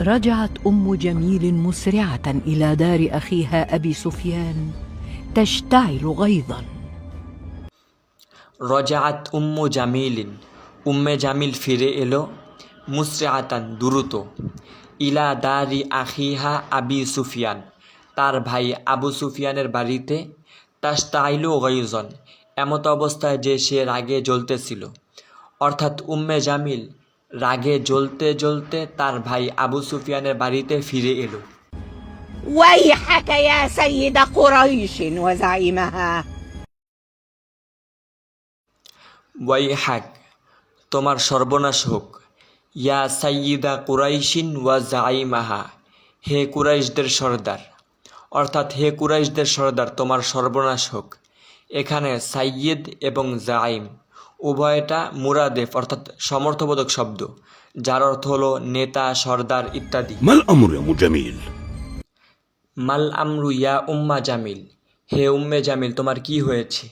رجعت أم جميل مسرعة إلى دار أخيها أبي سفيان تشتعل غيظا. রজাআত উম্মু জামিলিন, উম্মে জামিল ফিরে এলো, মুসরিআতান দ্রুত, ইলা দারি আখিহা আবি সুফিয়ান, তার ভাই আবু সুফিয়ানের বাড়িতে, তাশতাইলু গায়জন, এমত অবস্থায় যে সে রাগে জ্বলতেছিল। অর্থাৎ উম্মে জামিল রাগে জ্বলতে জ্বলতে তার ভাই আবু সুফিয়ানের বাড়িতে ফিরে এলো। ويحك يا سيد قريش وزعيمها. ওয়াইহাক, তোমার সর্বনাশ হোক, ইয়া সাইয়্যিদা কুরাইশিন ওয়া জাইমাহা, হে কুরাইশদের সর্দার, অর্থাৎ হে কুরাইশদের সর্দার তোমার সর্বনাশ হোক। এখানে সাইয়্যিদ এবং জাইম উভয়টা মুরাদেফ অর্থাৎ সমর্থবোধক শব্দ, যার অর্থ হলো নেতা, সর্দার ইত্যাদি। মাল আমরু ইয়া মুজামিল, মাল আমরু ইয়া উম্মা জামিল, হে উম্মে জামিল তোমার কি হয়েছে?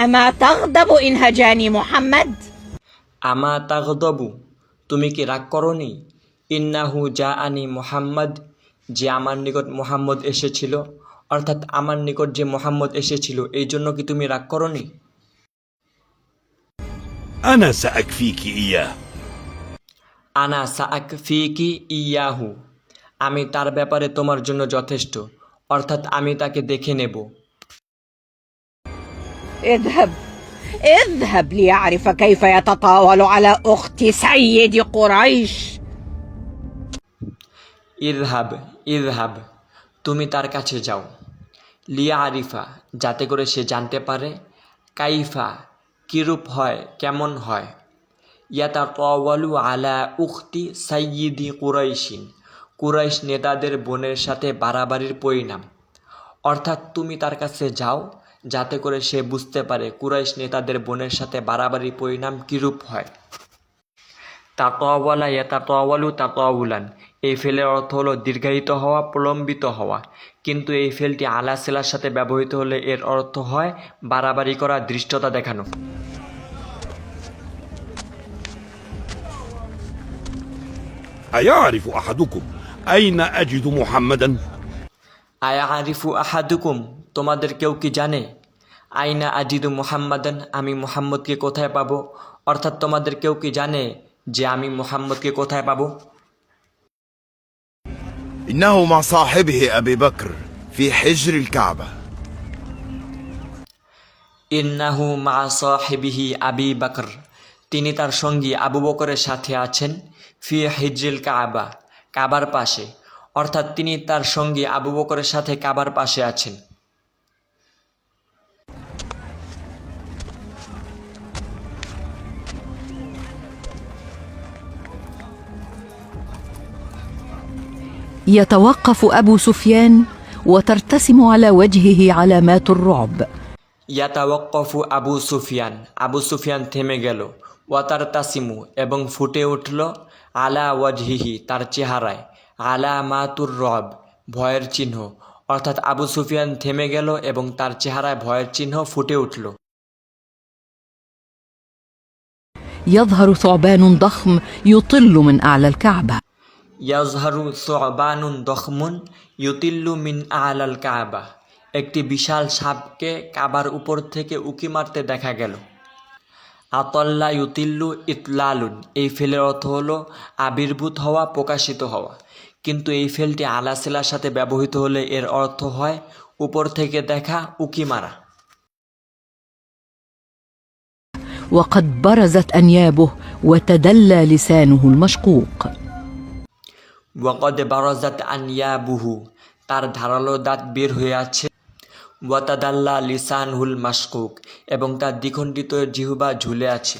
أما تغضب إن هجاني محمد؟ আমা তাগদবু, তুমি কি রাগ করনি? ইন্নাহু জাআনি মুহাম্মদ, যে আমার নিকট মুহাম্মদ এসেছিল, অর্থাৎ আমার নিকট যে মুহাম্মদ এসেছিল এই জন্য কি তুমি রাগ করনি? আনা সাআকফিকি ইয়া, আনা সাআকফিকি ইয়াহু, আমি তার ব্যাপারে তোমার জন্য যথেষ্ট, অর্থাৎ আমি তাকে দেখে নেব। اذهب اذهب ليعرف كيف يتطاول على أخت سيد قريش. ইযহাব ইযহাব, তুমি তার কাছে যাও, লিয়া আরিফা, যাতে করে সে জানতে পারে, কাইফা, কিরূপ হয়, কেমন হয়, ইয়াতাতাওয়ালু আলা উখতি সাইয়্যিদি কুরাইশিন, কুরাইশ নেতাদের বোনের সাথে বাড়াবাড়ির পরিণাম। অর্থাৎ তুমি তার কাছে যাও যাতে করে সে বুঝতে পারে কুরাইশ নেতাদের বোনের সাথে বাড়াবাড়ির পরিণাম কিরূপ হয়। তাতাওয়ালা ইয়াতাতাওয়ালু তাতাওয়ুলান, এই ফেলের অর্থ হলো দীর্ঘায়িত হওয়া, প্রলম্বিত হওয়া, কিন্তু এই ফেলটি আলা সিলার সাথে ব্যবহৃত হলে এর অর্থ হয় বাড়াবাড়ি করা, ধৃষ্টতা দেখানো। আয়ারিফু আহাদুকুম আইনা আজিদু মুহাম্মাদান, আয়া আরিফু আহাদুকুম, তোমাদের কেউ কি জানে, আইনা আজিদু মুহাম্মাদান, আমি মুহাম্মদকে কোথায় পাবো, অর্থাৎ তোমাদের কেউ কি জানে যে আমি মুহাম্মদকে কোথায় পাবো? إنه مع صاحبه أبي بكر في حجر الكعبة. ইন্নাহু মা সাহিবিহি আবি বকর, তিনি তার সঙ্গী আবু বকরের সাথে আছেন, ফি হিজরিল কাবা, কাবার পাশে, অর্থাৎ তিনি তার সঙ্গী আবু বকরের সাথে কাবার পাশে আছেন। يتوقف أبو سفيان وترتسم على وجهه علامات الرعب. ইয়াতাওয়াক্কফু আবু সুফিয়ান, আবু সুফিয়ান থেমে গেল, ওয়াতার তাসিমু, এবং ফুটে উঠল, আলা ওয়াজহিহি, তার চেহারায়, আলা মাতুর রব, ভয়ের চিহ্ন, অর্থাৎ আবু সুফিয়ান থেমে গেল এবং তার চেহারায় ভয়ের চিহ্ন ফুটে উঠল। يظهر ثعبان ضخم يطل من أعلى الكعبة. ইয়াজহারু সুবানুন দখমুন ইউতিল্লু মিন আলাল কাবা, একটি বিশাল সাপকে কাবার উপর থেকে উকি মারতে দেখা গেল। আতল্লা ইউতিল্লু ইতলালুন, এই ফেলের অর্থ হলো আবির্ভূত হওয়া, প্রকাশিত হওয়া, কিন্তু এই ফেলটি আলা সিলার সাথে ব্যবহৃত হলে এর অর্থ হয় উপর থেকে দেখা, উকি মারা। وقد برزت أنيابه وتدلى لسانه المشقوق. ওয়াকদ বারাজাত আনয়াবুহু, তার ধারালো দাঁত বের হয়ে আছে, ওয়াতাদাল্লা লিসানহুল মাশকুক, এবং তার দ্বিখণ্ডিত জিহ্বা ঝুলে আছে।